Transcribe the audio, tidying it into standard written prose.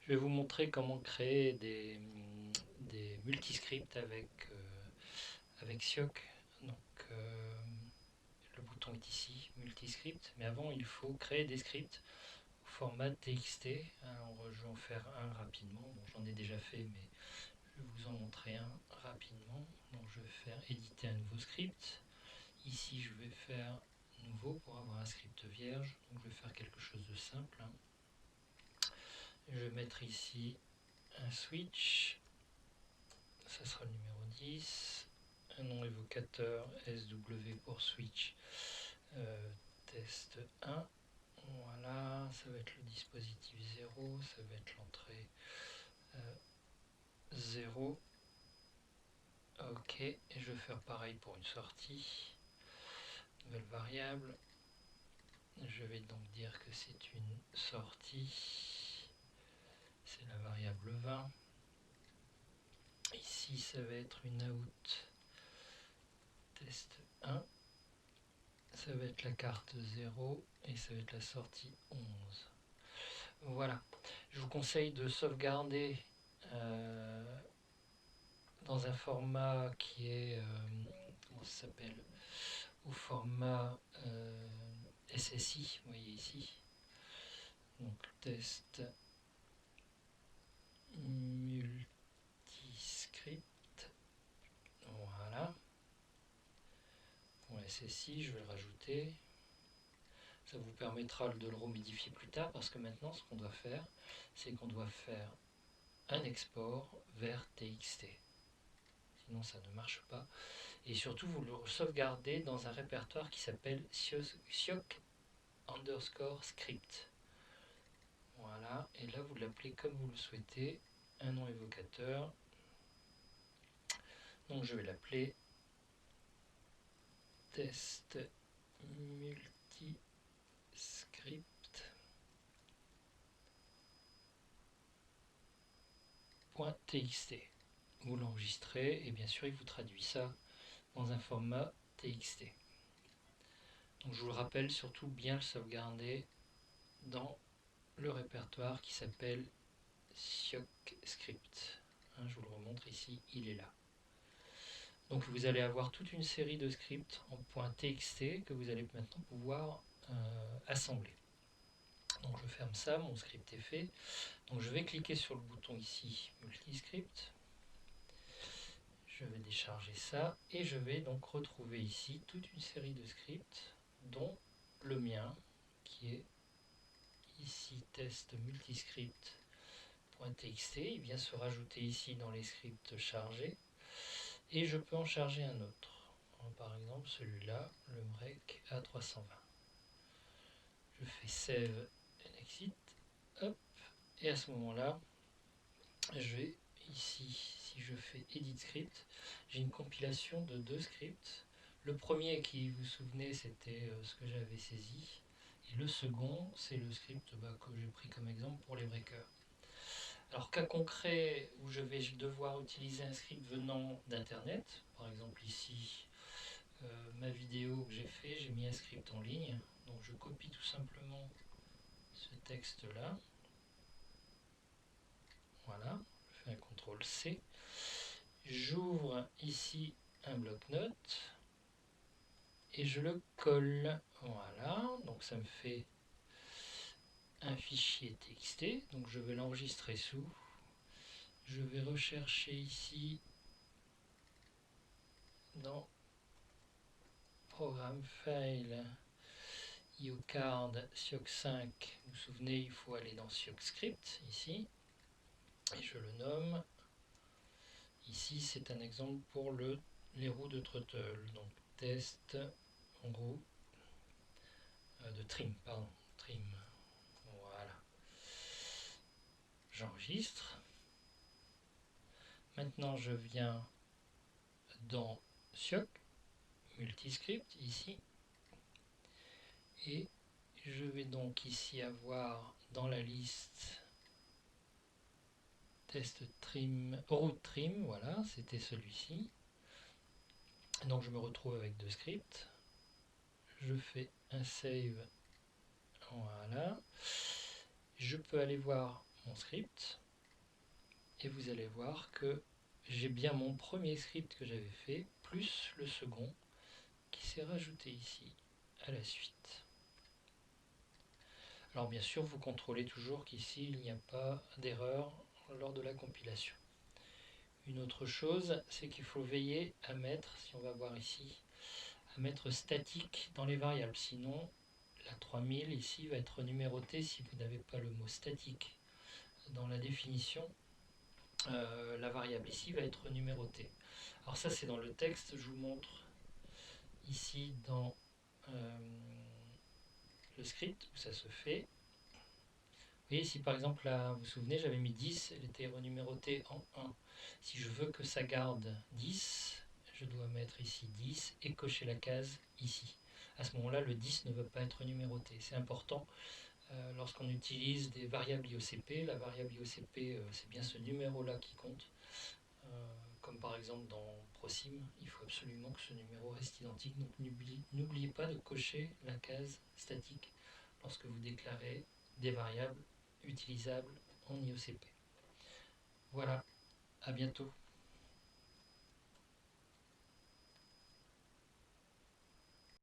Je vais vous montrer comment créer des multiscripts avec Sioc. Donc le bouton est ici, multiscript, mais avant il faut créer des scripts au format TXT. Alors je vais en faire un rapidement, bon, j'en ai déjà fait mais je vais vous en montrer un rapidement. Donc je vais faire éditer un nouveau script. Ici je vais faire nouveau pour avoir un script vierge, donc je vais faire quelque chose de simple. Je vais mettre ici un switch, ça sera le numéro 10, un nom évocateur SW pour switch test 1, voilà, ça va être le dispositif 0, ça va être l'entrée 0, ok, et je vais faire pareil pour une sortie, nouvelle variable, je vais donc dire que c'est une sortie, c'est la variable 20, ici ça va être une out test 1, ça va être la carte 0 et ça va être la sortie 11. Voilà, je vous conseille de sauvegarder dans un format qui est, comment ça s'appelle, au format SSI, vous voyez ici. Donc test multiscript, voilà. Pour SSI, je vais le rajouter. Ça vous permettra de le remodifier plus tard parce que maintenant ce qu'on doit faire, c'est qu'on doit faire un export vers TXT. Sinon ça ne marche pas. Et surtout vous le sauvegardez dans un répertoire qui s'appelle sioc underscore script. Voilà, et là vous l'appelez comme vous le souhaitez, un nom évocateur. Donc je vais l'appeler test multiscript.txt. Vous l'enregistrez et bien sûr il vous traduit ça dans un format TXT. Donc je vous le rappelle, surtout bien le sauvegarder dans le répertoire qui s'appelle sioc script. Je vous le remontre ici, il est là. Donc vous allez avoir toute une série de scripts en .txt que vous allez maintenant pouvoir assembler. Donc je ferme ça, mon script est fait. Donc je vais cliquer sur le bouton ici, multiscript. Je vais décharger ça et je vais donc retrouver ici toute une série de scripts dont le mien qui est ici test multiscript.txt. Il vient se rajouter ici dans les scripts chargés et je peux en charger un autre. Par exemple celui-là, le break A320. Je fais save and exit, hop, et à ce moment-là, je vais ici, si je fais edit script, j'ai une compilation de deux scripts. Le premier, qui vous souvenez, c'était ce que j'avais saisi, et le second, c'est le script que j'ai pris comme exemple pour les breakers. Alors cas concret où je vais devoir utiliser un script venant d'internet, par exemple ici ma vidéo que j'ai fait, j'ai mis un script en ligne, donc je copie tout simplement ce texte là, voilà, je fais un CTRL C, j'ouvre ici un bloc-notes et je le colle, voilà, donc ça me fait un fichier TXT, donc je vais l'enregistrer sous, je vais rechercher ici dans programme file iocard sioc5, vous vous souvenez, il faut aller dans sioc script ici et je le nomme ici. C'est un exemple pour les roues de throttle, donc test roue de trim, pardon, trim, voilà, j'enregistre. Maintenant je viens dans sioc multiscript ici et je vais donc ici avoir dans la liste test trim, route trim, voilà, c'était celui-ci. Donc je me retrouve avec deux scripts. Je fais un save, voilà. Je peux aller voir mon script et vous allez voir que j'ai bien mon premier script que j'avais fait plus le second qui s'est rajouté ici à la suite. Alors bien sûr vous contrôlez toujours qu'ici il n'y a pas d'erreur lors de la compilation. Une autre chose, c'est qu'il faut veiller à mettre, si on va voir ici, à mettre statique dans les variables, sinon la 3000 ici va être numérotée si vous n'avez pas le mot statique dans la définition. La variable ici va être numérotée. Alors ça c'est dans le texte, je vous montre ici dans le script où ça se fait. Vous voyez ici par exemple là, vous vous souvenez, j'avais mis 10, elle était renumérotée en 1. Si je veux que ça garde 10, je dois mettre ici 10 et cocher la case ici. À ce moment-là, le 10 ne veut pas être numéroté. C'est important lorsqu'on utilise des variables IOCP. La variable IOCP, c'est bien ce numéro-là qui compte. Comme par exemple dans Prosim, il faut absolument que ce numéro reste identique. Donc n'oubliez pas de cocher la case statique lorsque vous déclarez des variables utilisables en IOCP. Voilà, à bientôt.